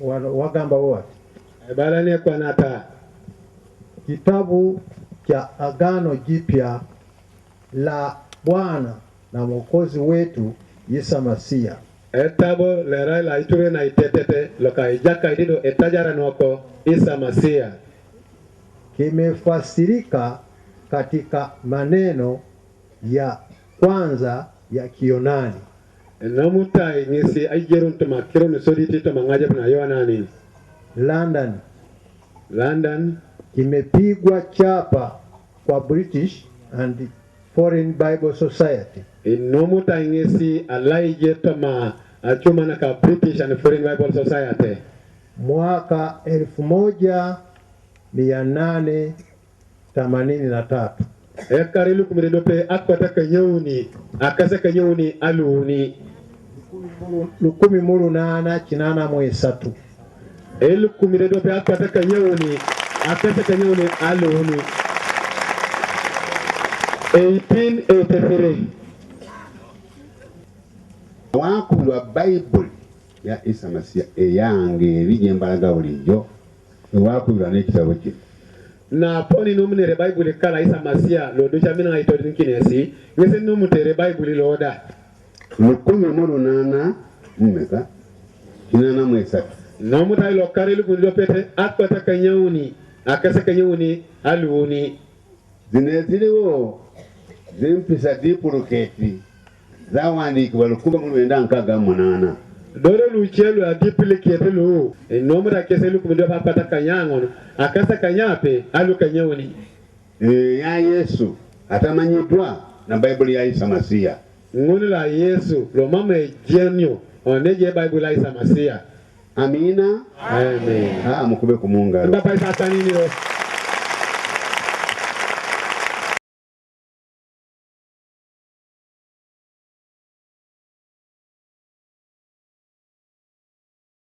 wagamba wote. Balani kwa nata. Kitabu cha Agano Jipya la Bwana na Mwokozi wetu Yesu Masia. Etabo lera la iture na itetete loka ijaka idido etajara nwako Isa Masia. Kimefasirika katika maneno ya kwanza ya Kiyunani. Namutai ngisi aijerun tuma kirun soditi tuma ngajab na Yohanani. London. Kimepigwa chapa kwa British and Foreign Bible Society. Namutai ngisi alaije tuma achuma ka British and Foreign Bible Society. Mwaka 1883. Ekarilu kumiredope akwata kanyoni akasa kanyoni aluni. Lukumi mulu nana chinana mwesatu. Elu kumiredope akwata kanyoni akasa kanyoni aluni. 1883. Wakulwa Baibuli ya Isa Masia eyange bijembalaga bulijo wakulwa n'ekitabo kino. Na poni numune Baibuli kala Isa Masia lodo chamina ngaitodi nkinesi ngese numutere Baibuli loda. Lukumi mulu nana mmeka kinana mwesatu. Namutai lokari lukundo pete akwata kanyoni akasa kanyoni aluni. Zineziliwo zimpisa dipuluketi zawandiki walukuma mulu enda nkaga munana. Dore luchelu ya duplicate lu nomura kese lu kumindo papata kanyangono akasa kanyape alu kanyoni. Ya Yesu atamanyidwa na Baibuli ya Isa Masia. Nguni la Yesu lo mama ejenyo oneje Baibuli ya Isa Masia. Amina. Amen. Mukube kumunga. Ndapa isa tanini lo.